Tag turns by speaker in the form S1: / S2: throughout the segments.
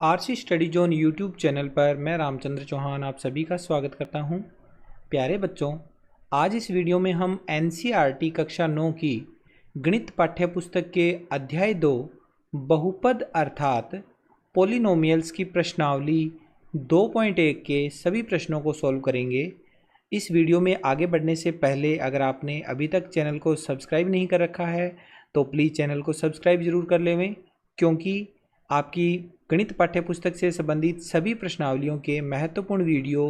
S1: RC study zone YouTube channel पर मैं रामचंद्र चौहान आप सभी का स्वागत करता हूं। प्यारे बच्चों, आज इस वीडियो में हम एनसीईआरटी कक्षा 9 की गणित पाठ्यपुस्तक के अध्याय 2 बहुपद अर्थात पोलिनोमियल्स की प्रश्नावली 2.1 के सभी प्रश्नों को सॉल्व करेंगे। इस वीडियो में आगे बढ़ने से पहले अगर आपने अभी तक चैनल को सब्सक्राइब नहीं कर रखा है तो प्लीज़ चैनल को सब्सक्राइब ज़रूर कर लें, क्योंकि आपकी गणित पाठ्यपुस्तक से संबंधित सभी प्रश्नावलियों के महत्वपूर्ण वीडियो,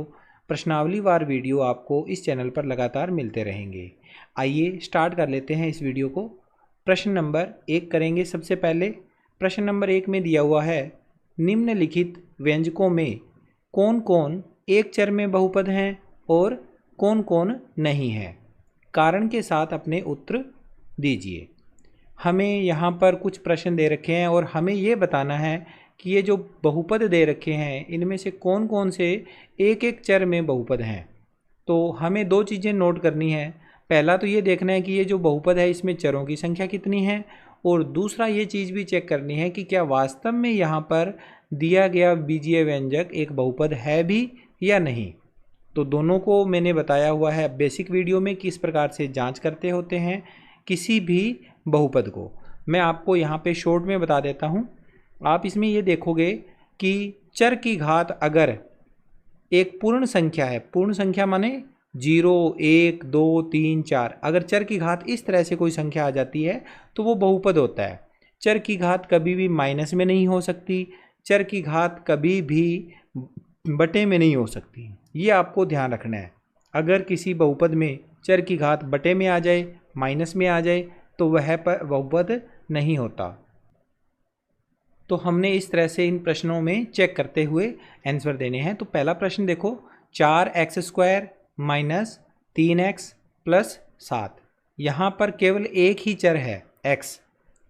S1: प्रश्नावलीवार वीडियो आपको इस चैनल पर लगातार मिलते रहेंगे। आइए स्टार्ट कर लेते हैं इस वीडियो को। प्रश्न नंबर 1 करेंगे। सबसे पहले प्रश्न नंबर 1 में दिया हुआ है, निम्नलिखित व्यंजकों में कौन कौन एक चर में बहुपद हैं और कौन कौन नहीं है। कारण के साथ अपने उत्तर दीजिए। हमें यहाँ पर कुछ प्रश्न दे रखे हैं और हमें ये बताना है कि ये जो बहुपद दे रखे हैं इनमें से कौन कौन से एक एक चर में बहुपद हैं। तो हमें दो चीज़ें नोट करनी है। पहला तो ये देखना है कि ये जो बहुपद है इसमें चरों की संख्या कितनी है, और दूसरा ये चीज़ भी चेक करनी है कि क्या वास्तव में यहाँ पर दिया गया बीजीय व्यंजक एक बहुपद है भी या नहीं। तो दोनों को मैंने बताया हुआ है बेसिक वीडियो में किस प्रकार से जांच करते होते हैं किसी भी बहुपद को। मैं आपको यहाँ पे शॉर्ट में बता देता हूँ। आप इसमें ये देखोगे कि चर की घात अगर एक पूर्ण संख्या है, पूर्ण संख्या माने 0, 1, 2, 3, 4, अगर चर की घात इस तरह से कोई संख्या आ जाती है तो वो बहुपद होता है। चर की घात कभी भी माइनस में नहीं हो सकती, चर की घात कभी भी बटे में नहीं हो सकती। ये आपको ध्यान रखना है। अगर किसी बहुपद में चर की घात बटे में आ जाए, माइनस में आ जाए, तो वह बहुपद नहीं होता। तो हमने इस तरह से इन प्रश्नों में चेक करते हुए आंसर देने हैं। तो पहला प्रश्न देखो, 4x² माइनस 3x प्लस 7। यहाँ पर केवल एक ही चर है x,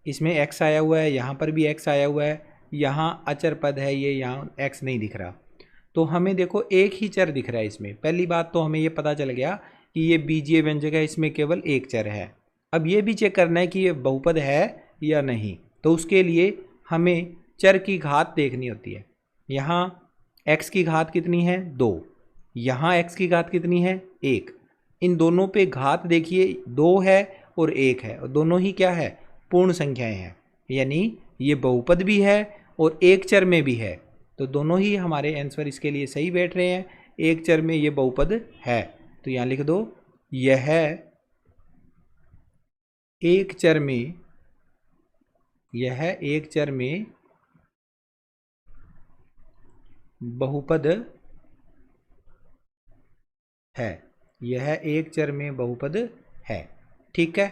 S1: इसमें x आया हुआ है, यहाँ पर भी x आया हुआ है, यहाँ अचर पद है ये, यहाँ x नहीं दिख रहा। तो हमें देखो एक ही चर दिख रहा है इसमें। पहली बात तो हमें ये पता चल गया कि ये बीजीय व्यंजक है, इसमें केवल एक चर है। अब ये भी चेक करना है कि ये बहुपद है या नहीं। तो उसके लिए हमें चर की घात देखनी होती है। यहाँ x की घात कितनी है 2, यहाँ x की घात कितनी है 1। इन दोनों पे घात देखिए 2 है और 1 है, और दोनों ही क्या है, पूर्ण संख्याएं हैं, यानी ये बहुपद भी है और एक चर में भी है। तो दोनों ही हमारे आंसर इसके लिए सही बैठ रहे हैं। एक चर में ये बहुपद है, तो यहाँ लिख दो, यह एक चर में, यह एक चर में बहुपद है, यह एक चर में बहुपद है। ठीक है।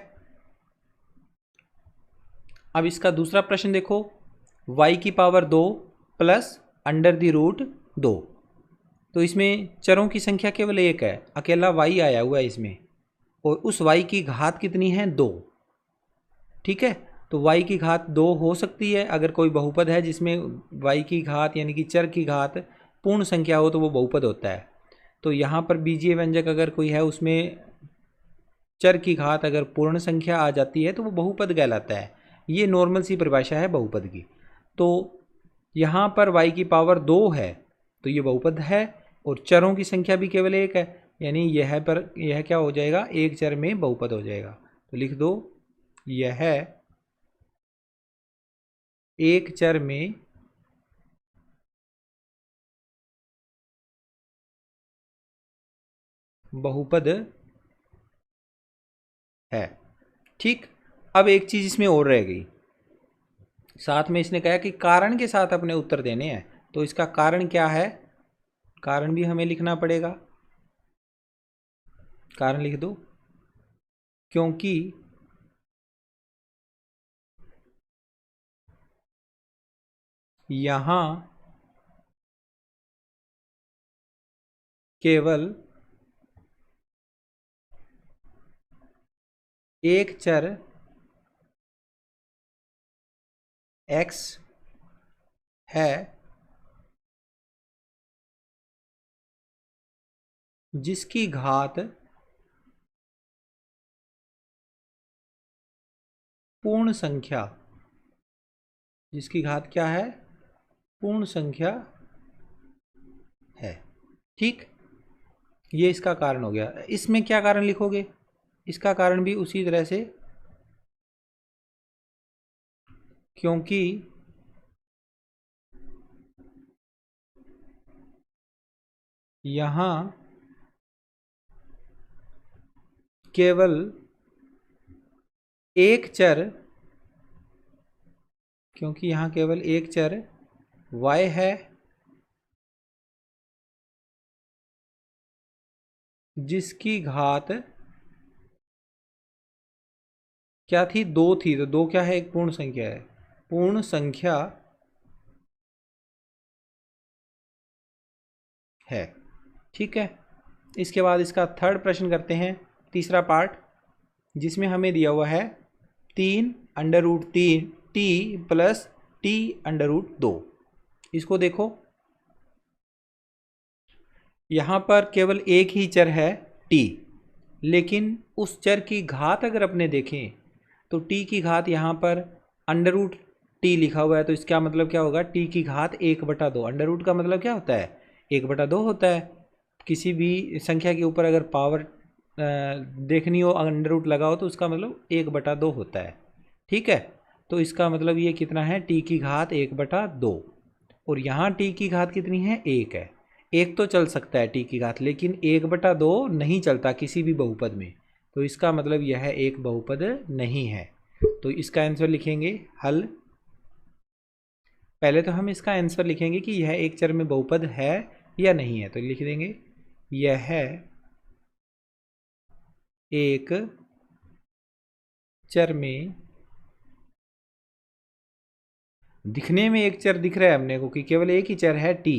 S1: अब इसका दूसरा प्रश्न देखो, y की power 2 plus under the root 2। तो इसमें चरों की संख्या केवल एक है, अकेला y आया हुआ है इसमें, और उस y की घात कितनी है 2। ठीक है। तो y की घात 2 हो सकती है अगर कोई बहुपद है जिसमें y की घात यानी कि चर की घात पूर्ण संख्या हो तो वो बहुपद होता है। तो यहाँ पर बीजीय व्यंजक अगर कोई है उसमें चर की घात अगर पूर्ण संख्या आ जाती है तो वो बहुपद कहलाता है। ये नॉर्मल सी परिभाषा है बहुपद की। तो यहाँ पर y की पावर 2 है तो ये बहुपद है, और चरों की संख्या भी केवल एक है, यानी यह क्या हो जाएगा, एक चर में बहुपद हो जाएगा। तो लिख दो, यह एक चर में बहुपद है। ठीक। अब एक चीज़ इसमें और रह गई, साथ में इसने कहा कि कारण के साथ अपने उत्तर देने हैं। तो इसका कारण क्या है, कारण भी हमें लिखना पड़ेगा। कारण लिख दो, क्योंकि यहाँ केवल एक चर x है जिसकी घात पूर्ण संख्या, जिसकी घात क्या है पूर्ण संख्या है। ठीक, ये इसका कारण हो गया। इसमें क्या कारण लिखोगे? इसका कारण भी उसी तरह से, क्योंकि यहां केवल एक चर, क्योंकि यहां केवल एक चर y है, जिसकी घात क्या थी? 2 थी। तो 2 क्या है? एक पूर्ण संख्या है। पूर्ण संख्या है। ठीक है, इसके बाद इसका थर्ड प्रश्न करते हैं, तीसरा पार्ट, जिसमें हमें दिया हुआ है 3√3 t प्लस t√2। इसको देखो, यहाँ पर केवल एक ही चर है t, लेकिन उस चर की घात अगर अपने देखें तो t की घात यहाँ पर √t लिखा हुआ है। तो इसका मतलब क्या होगा? t की घात 1/2। अंडर रूट का मतलब क्या होता है? 1/2 होता है। किसी भी संख्या के ऊपर अगर पावर देखनी हो, अंडर रूट लगा हो, तो उसका मतलब 1/2 होता है। ठीक है, तो इसका मतलब ये कितना है? t की घात 1/2। और यहाँ t की घात कितनी है? 1 है। एक तो चल सकता है t की घात, लेकिन 1/2 नहीं चलता किसी भी बहुपद में। तो इसका मतलब यह एक बहुपद नहीं है। तो इसका आंसर लिखेंगे हल। पहले तो हम इसका आंसर लिखेंगे कि यह एक चर में बहुपद है या नहीं है। तो लिख देंगे यह एक चर में, दिखने में एक चर दिख रहा है हमने को कि केवल एक ही चर है t,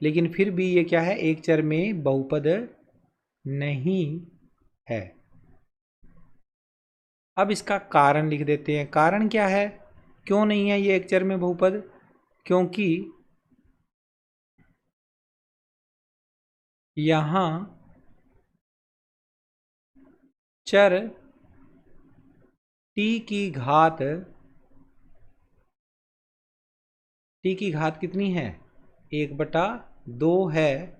S1: लेकिन फिर भी ये क्या है? एक चर में बहुपद नहीं है। अब इसका कारण लिख देते हैं। कारण क्या है? क्यों नहीं है ये एक चर में बहुपद? क्योंकि यहां चर t की घात, t की घात कितनी है? 1/2 है,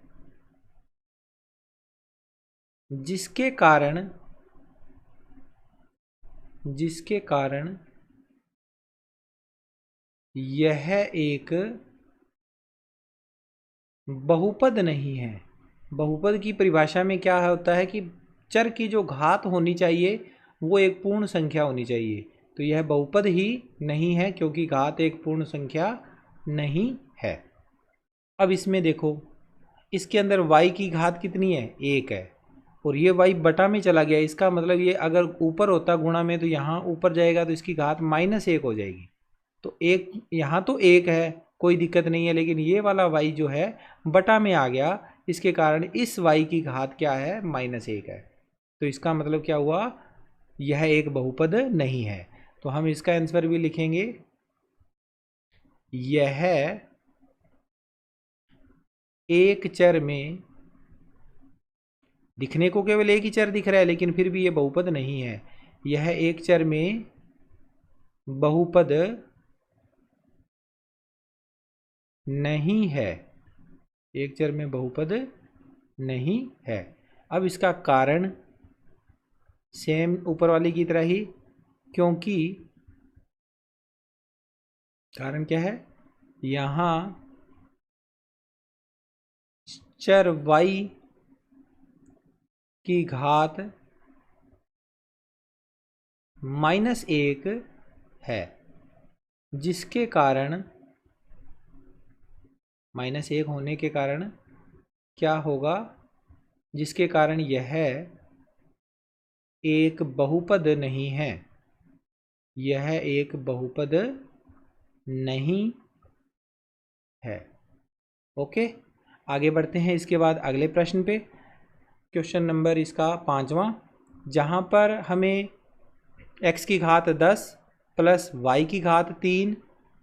S1: जिसके कारण यह एक बहुपद नहीं है। बहुपद की परिभाषा में क्या होता है कि चर की जो घात होनी चाहिए वो एक पूर्ण संख्या होनी चाहिए। तो यह बहुपद ही नहीं है, क्योंकि घात एक पूर्ण संख्या नहीं है। अब इसमें देखो, इसके अंदर y की घात कितनी है? 1 है, और ये y बटा में चला गया। इसका मतलब ये अगर ऊपर होता गुणा में, तो यहाँ ऊपर जाएगा तो इसकी घात -1 हो जाएगी। तो एक यहाँ तो 1 है, कोई दिक्कत नहीं है, लेकिन ये वाला y जो है बटा में आ गया, इसके कारण इस y की घात क्या है? -1 है। तो इसका मतलब क्या हुआ? यह एक बहुपद नहीं है। तो हम इसका आंसर भी लिखेंगे यह एक चर में, दिखने को केवल एक ही चर दिख रहा है, लेकिन फिर भी ये बहुपद नहीं है। यह एक चर में बहुपद नहीं है। एक चर में बहुपद नहीं है। अब इसका कारण सेम ऊपर वाली की तरह ही, क्योंकि कारण क्या है? यहां चर y की घात -1 है, जिसके कारण -1 होने के कारण क्या होगा? जिसके कारण यह एक बहुपद नहीं है। यह एक बहुपद नहीं है। ओके, आगे बढ़ते हैं इसके बाद अगले प्रश्न पे। क्वेश्चन नंबर इसका 5वां, जहाँ पर हमें x की घात 10 प्लस y की घात 3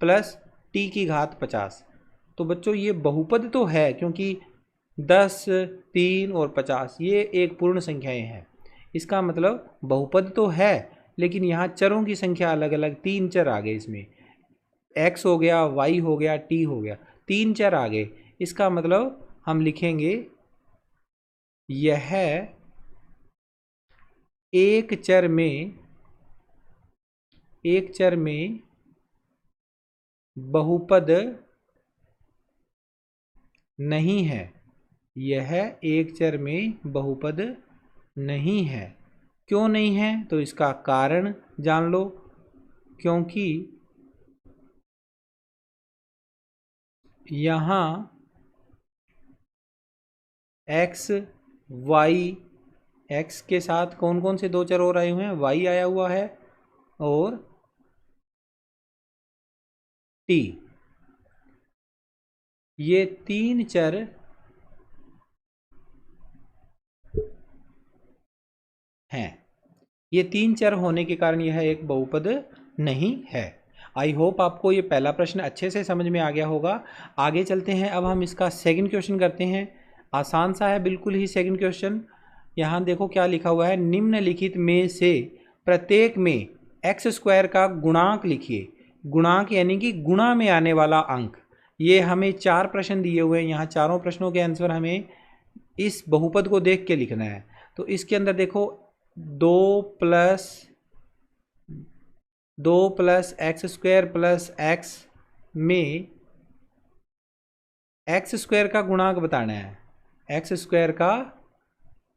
S1: प्लस t की घात 50। तो बच्चों ये बहुपद तो है, क्योंकि 10, 3 और 50 ये एक पूर्ण संख्याएं हैं। इसका मतलब बहुपद तो है, लेकिन यहाँ चरों की संख्या अलग अलग, 3 चर आ गए इसमें, x हो गया, y हो गया, t हो गया। 3 चर आ गए। इसका मतलब हम लिखेंगे यह एक चर में बहुपद नहीं है। यह एक चर में बहुपद नहीं है। क्यों नहीं है तो इसका कारण जान लो। क्योंकि यहाँ x y, x के साथ कौन कौन से दो चर और आए हुए हैं, y आया हुआ है और t। ये 3 चर हैं। ये 3 चर होने के कारण यह एक बहुपद नहीं है। आई होप आपको ये पहला प्रश्न अच्छे से समझ में आ गया होगा। आगे चलते हैं। अब हम इसका सेकंड क्वेश्चन करते हैं। आसान सा है बिल्कुल ही सेकंड क्वेश्चन। यहाँ देखो क्या लिखा हुआ है, निम्नलिखित में से प्रत्येक में एक्स स्क्वायर का गुणांक लिखिए। गुणांक यानी कि गुणा में आने वाला अंक। ये हमें 4 प्रश्न दिए हुए हैं। यहाँ चारों प्रश्नों के आंसर हमें इस बहुपद को देख के लिखना है। तो इसके अंदर देखो 2 plus x square plus x में एक्स स्क्वायर का गुणांक बताना है। एक्स स्क्वायर का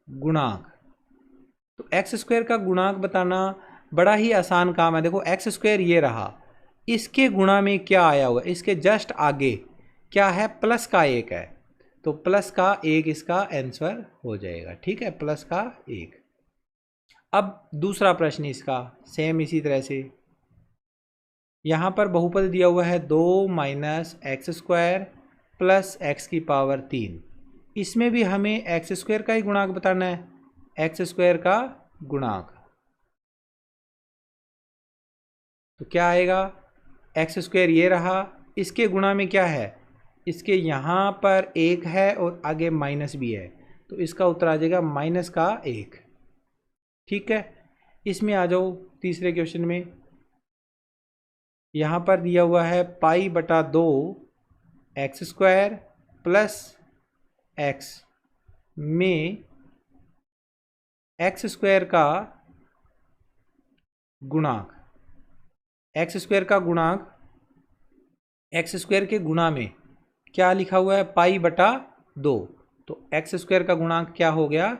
S1: गुणांक, तो एक्स स्क्वायर का गुणांक बताना बड़ा ही आसान काम है। देखो एक्स स्क्वायर ये रहा, इसके गुणा में क्या आया हुआ है, इसके जस्ट आगे क्या है, प्लस का 1 है। तो प्लस का 1 इसका आंसर हो जाएगा। ठीक है, प्लस का 1। अब दूसरा प्रश्न इसका सेम इसी तरह से। यहाँ पर बहुपद दिया हुआ है 2 minus x square plus x की पावर 3। इसमें भी हमें एक्स स्क्वायर का ही गुणांक बताना है। एक्स स्क्वायर का गुणांक तो क्या आएगा, एक्स स्क्वायर ये रहा, इसके गुणा में क्या है, इसके यहाँ पर 1 है और आगे माइनस भी है। तो इसका उत्तर आ जाएगा माइनस का 1। ठीक है, इसमें आ जाओ तीसरे क्वेश्चन में। यहाँ पर दिया हुआ है पाई बटा 2 एक्स स्क्वायर प्लस एक्स में एक्स स्क्वायर का गुणांक। एक्स स्क्वायर का गुणांक, एक्स स्क्वायर के गुणा में क्या लिखा हुआ है, पाई बटा 2। तो एक्स स्क्वायर का गुणांक क्या हो गया,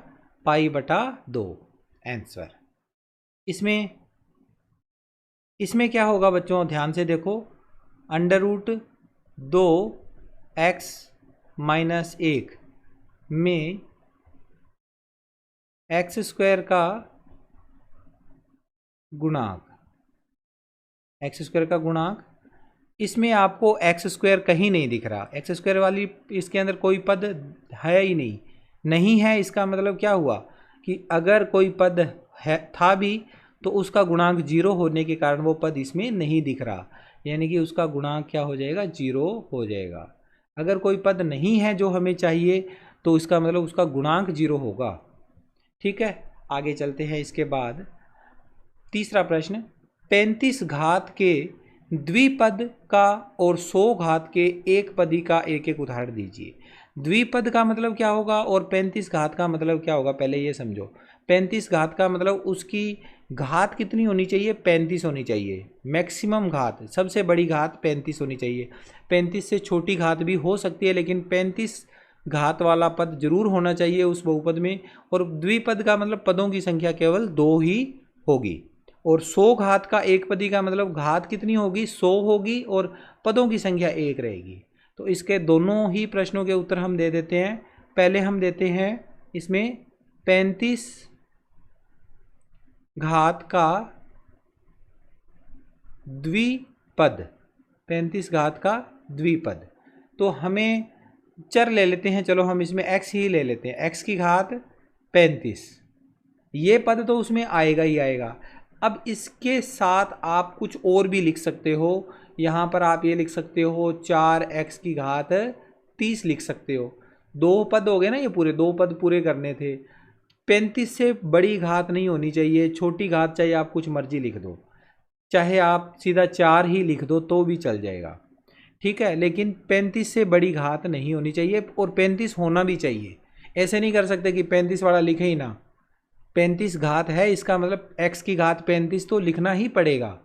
S1: पाई बटा 2 आंसर। इसमें क्या होगा बच्चों, ध्यान से देखो, अंडर रूट 2 एक्स माइनस 1 में एक्स स्क्वायर का गुणांक। एक्स स्क्वायर का गुणांक, इसमें आपको एक्स स्क्वायर कहीं नहीं दिख रहा। एक्स स्क्वायर वाली इसके अंदर कोई पद है ही नहीं है। इसका मतलब क्या हुआ कि अगर कोई पद है था भी तो उसका गुणांक 0 होने के कारण वो पद इसमें नहीं दिख रहा, यानी कि उसका गुणांक क्या हो जाएगा, 0 हो जाएगा। अगर कोई पद नहीं है जो हमें चाहिए तो इसका मतलब उसका गुणांक 0 होगा। ठीक है, आगे चलते हैं। इसके बाद तीसरा प्रश्न, 35 घात के द्विपद का और 100 घात के एक पदी का एक एक उदाहरण दीजिए। द्विपद का मतलब क्या होगा और 35 घात का मतलब क्या होगा, पहले ये समझो। 35 घात का मतलब उसकी घात कितनी होनी चाहिए, 35 होनी चाहिए। मैक्सिमम घात, सबसे बड़ी घात 35 होनी चाहिए। 35 से छोटी घात भी हो सकती है, लेकिन 35 घात वाला पद जरूर होना चाहिए उस बहुपद में। और द्विपद का मतलब पदों की संख्या केवल 2 ही होगी। और 100 घात का एक पदी का मतलब घात कितनी होगी, 100 होगी और पदों की संख्या 1 रहेगी। तो इसके दोनों ही प्रश्नों के उत्तर हम दे देते हैं। पहले हम देते हैं इसमें 35 घात का द्विपद। 35 घात का द्विपद, तो हमें चर ले लेते हैं। चलो हम इसमें x ही ले लेते हैं, x की घात 35। ये पद तो उसमें आएगा ही आएगा। अब इसके साथ आप कुछ और भी लिख सकते हो। यहाँ पर आप ये लिख सकते हो 4x की घात 30 लिख सकते हो। 2 पद हो गए ना, ये पूरे 2 पद पूरे करने थे। 35 से बड़ी घात नहीं होनी चाहिए, छोटी घात चाहिए, आप कुछ मर्जी लिख दो, चाहे आप सीधा 4 ही लिख दो तो भी चल जाएगा। ठीक है, लेकिन 35 से बड़ी घात नहीं होनी चाहिए और 35 होना भी चाहिए। ऐसे नहीं कर सकते कि 35 वाला लिखे ही ना। 35 घात है, इसका मतलब x की घात 35 तो लिखना ही पड़ेगा।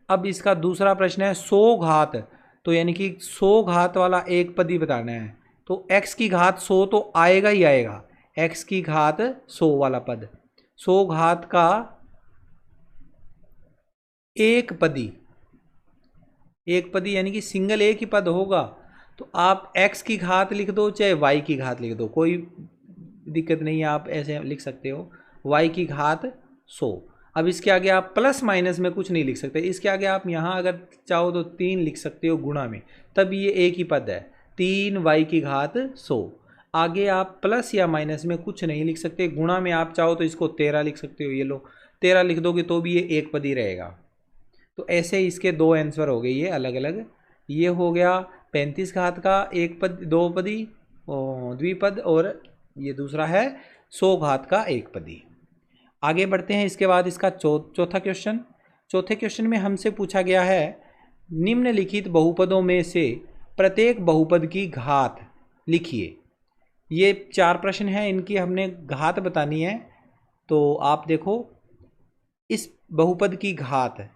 S1: अब इसका दूसरा प्रश्न है 100 घात, तो यानी कि 100 घात वाला एक पद ही बताना है। तो x की घात 100 तो आएगा ही आएगा, x की घात 100 वाला पद। 100 घात का एक पदी, एक पदी यानी कि सिंगल एक ही पद होगा। तो आप x की घात लिख दो चाहे y की घात लिख दो, कोई दिक्कत नहीं है, आप ऐसे लिख सकते हो y की घात 100। अब इसके आगे आप प्लस माइनस में कुछ नहीं लिख सकते, इसके आगे आप यहाँ अगर चाहो तो 3 लिख सकते हो गुणा में, तब ये एक ही पद है, 3y की घात 100। आगे आप प्लस या माइनस में कुछ नहीं लिख सकते, गुणा में आप चाहो तो इसको 13 लिख सकते हो, ये लो 13 लिख दोगे तो भी ये एक पद ही रहेगा। तो ऐसे इसके दो आंसर हो गए ये अलग अलग। ये हो गया 35 घात का एक पद, दो पदी द्विपद, और ये दूसरा है 100 घात का एक पदी। आगे बढ़ते हैं, इसके बाद इसका चौथा क्वेश्चन। चौथे क्वेश्चन में हमसे पूछा गया है निम्नलिखित बहुपदों में से प्रत्येक बहुपद की घात लिखिए। ये 4 प्रश्न हैं, इनकी हमने घात बतानी है। तो आप देखो, इस बहुपद की घात,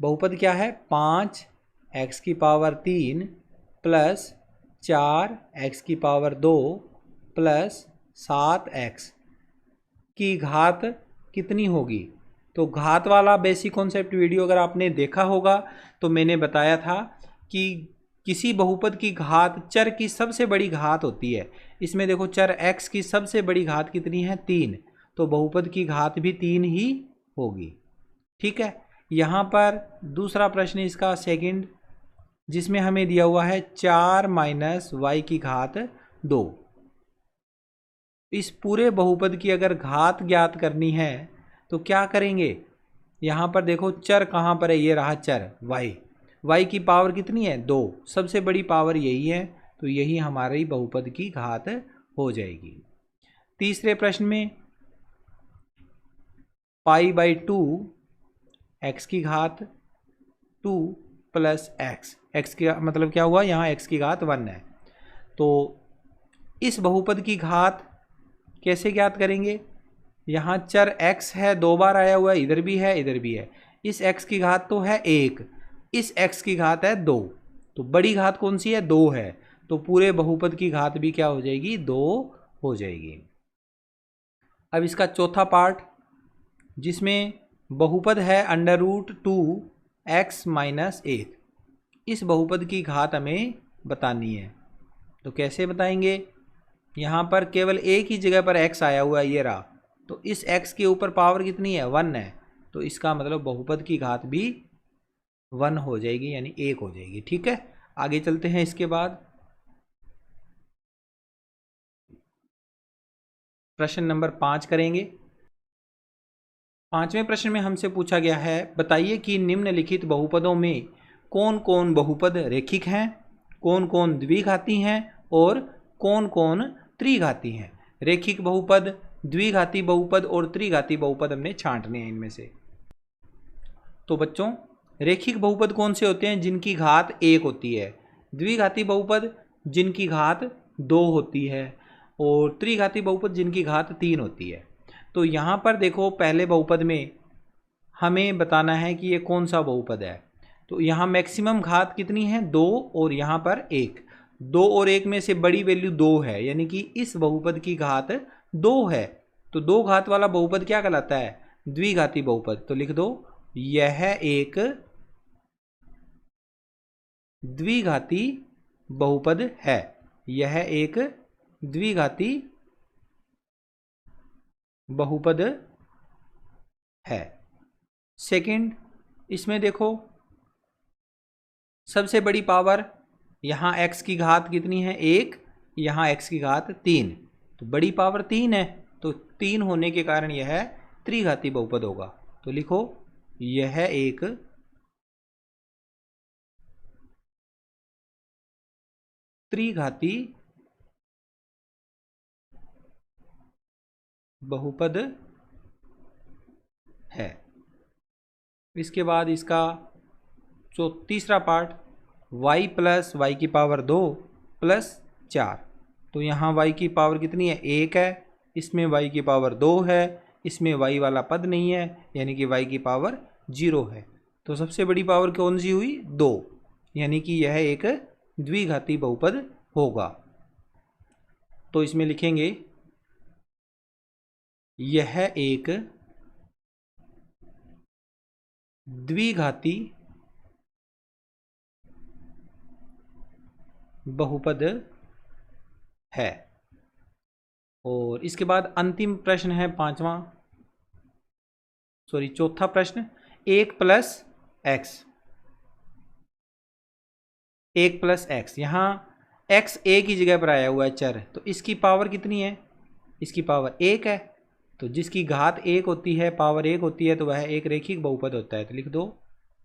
S1: बहुपद क्या है, 5x की पावर 3 प्लस 4x की पावर 2 प्लस 7x की घात कितनी होगी। तो घात वाला बेसिक कॉन्सेप्ट वीडियो अगर आपने देखा होगा तो मैंने बताया था कि किसी बहुपद की घात चर की सबसे बड़ी घात होती है। इसमें देखो चर x की सबसे बड़ी घात कितनी है, 3, तो बहुपद की घात भी 3 ही होगी। ठीक है, यहाँ पर दूसरा प्रश्न इसका सेकंड, जिसमें हमें दिया हुआ है 4 माइनस वाई की घात 2। इस पूरे बहुपद की अगर घात ज्ञात करनी है तो क्या करेंगे, यहाँ पर देखो चर कहाँ पर है, ये रहा चर y, y की पावर कितनी है, 2, सबसे बड़ी पावर यही है, तो यही हमारी बहुपद की घात हो जाएगी। तीसरे प्रश्न में पाई बाई 2 x की घात 2 प्लस x का मतलब क्या हुआ, यहाँ x की घात 1 है। तो इस बहुपद की घात कैसे ज्ञात करेंगे, यहाँ चर x है, 2 बार आया हुआ है, इधर भी है इधर भी है। इस x की घात तो है 1, इस x की घात है 2, तो बड़ी घात कौन सी है, 2 है, तो पूरे बहुपद की घात भी क्या हो जाएगी, 2 हो जाएगी। अब इसका चौथा पार्ट, जिसमें बहुपद है √2x माइनस 1, इस बहुपद की घात हमें बतानी है। तो कैसे बताएंगे, यहाँ पर केवल एक ही जगह पर x आया हुआ है, ये रहा, तो इस x के ऊपर पावर कितनी है, 1 है, तो इसका मतलब बहुपद की घात भी 1 हो जाएगी, यानी 1 हो जाएगी। ठीक है, आगे चलते हैं। इसके बाद प्रश्न नंबर 5 करेंगे। 5वें प्रश्न में हमसे पूछा गया है बताइए कि निम्नलिखित बहुपदों में कौन कौन बहुपद रेखिक हैं, कौन कौन द्विघाती हैं और कौन कौन त्रिघाती हैं। रेखिक बहुपद, द्विघाती बहुपद और त्रिघाती बहुपद हमने छांटने हैं इनमें से। तो बच्चों, रेखिक बहुपद कौन से होते हैं, जिनकी घात 1 होती है, द्विघाती बहुपद जिनकी घात 2 होती है, और त्रिघाती बहुपद जिनकी घात 3 होती है। तो यहाँ पर देखो, पहले बहुपद में हमें बताना है कि ये कौन सा बहुपद है। तो यहाँ मैक्सिमम घात कितनी है, 2, और यहाँ पर 1, 2 और 1 में से बड़ी वैल्यू 2 है, यानी कि इस बहुपद की घात 2 है। तो 2 घात वाला बहुपद क्या कहलाता है, द्विघाती बहुपद। तो लिख दो, यह एक द्विघाती बहुपद है, यह एक द्विघाती बहुपद है। सेकंड, इसमें देखो सबसे बड़ी पावर, यहाँ x की घात कितनी है, 1, यहाँ x की घात 3, तो बड़ी पावर 3 है, तो 3 होने के कारण यह त्रिघाती बहुपद होगा। तो लिखो, यह एक त्रिघाती बहुपद है। इसके बाद इसका जो तीसरा पार्ट, y प्लस वाई की पावर 2 प्लस 4। तो यहाँ y की पावर कितनी है? 1 है, इसमें y की पावर 2 है, इसमें y वाला पद नहीं है, यानी कि y की पावर 0 है। तो सबसे बड़ी पावर कौन सी हुई? 2, यानी कि यह एक द्विघाती बहुपद होगा। तो इसमें लिखेंगे यह एक द्विघाती बहुपद है। और इसके बाद अंतिम प्रश्न है चौथा प्रश्न, 1 प्लस एक्स। 1 प्लस एक्स, यहाँ x a की जगह पर आया हुआ है चर, तो इसकी पावर कितनी है? इसकी पावर 1 है। तो जिसकी घात 1 होती है, पावर 1 होती है, तो वह एक रैखिक बहुपद होता है। तो लिख दो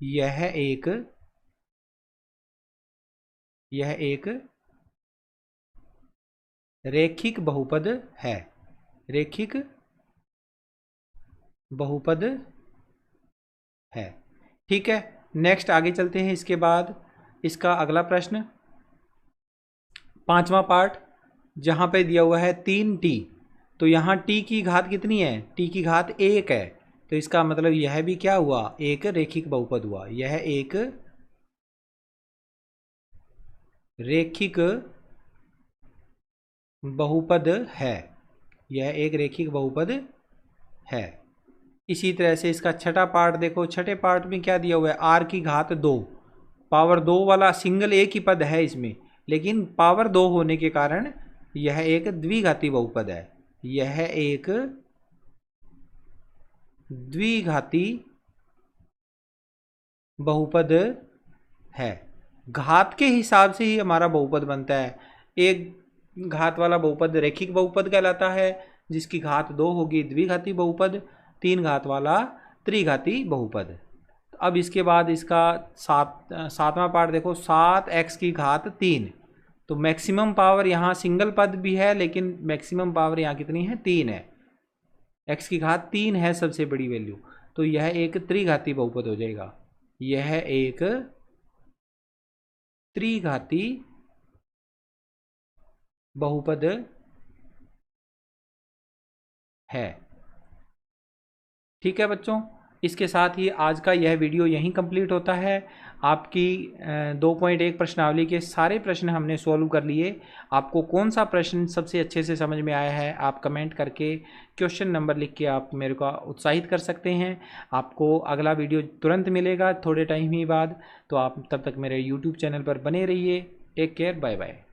S1: यह एक रैखिक बहुपद है। रैखिक बहुपद है। ठीक है, नेक्स्ट आगे चलते हैं। इसके बाद इसका अगला प्रश्न, 5वां पार्ट, जहाँ पे दिया हुआ है 3t। तो यहाँ t की घात कितनी है? t की घात 1 है। तो इसका मतलब यह भी क्या हुआ? एक रैखिक बहुपद हुआ। यह एक रैखिक बहुपद है। यह एक रैखिक बहुपद है। इसी तरह से इसका छठा पार्ट देखो। छठे पार्ट में क्या दिया हुआ है? r की घात 2। पावर 2 वाला सिंगल एक ही पद है इसमें, लेकिन पावर 2 होने के कारण यह एक द्विघाती बहुपद है। यह एक द्विघाती बहुपद है। घात के हिसाब से ही हमारा बहुपद बनता है। एक घात वाला बहुपद रैखिक बहुपद कहलाता है, जिसकी घात 2 होगी द्विघाती बहुपद, 3 घात वाला त्रिघाती बहुपद। अब इसके बाद इसका सातवां पार्ट देखो, 7x की घात 3। तो मैक्सिमम पावर यहाँ सिंगल पद भी है, लेकिन मैक्सिमम पावर यहाँ कितनी है? 3 है। x की घात 3 है सबसे बड़ी वैल्यू। तो यह एक त्रिघाती बहुपद हो जाएगा। यह एक त्रिघाती बहुपद है। ठीक है बच्चों, इसके साथ ही आज का यह वीडियो यहीं कंप्लीट होता है। आपकी 2.1 प्रश्नावली के सारे प्रश्न हमने सॉल्व कर लिए। आपको कौन सा प्रश्न सबसे अच्छे से समझ में आया है, आप कमेंट करके क्वेश्चन नंबर लिख के आप मेरे को उत्साहित कर सकते हैं। आपको अगला वीडियो तुरंत मिलेगा थोड़े टाइम ही बाद। तो आप तब तक मेरे यूट्यूब चैनल पर बने रहिए। Take care, bye bye.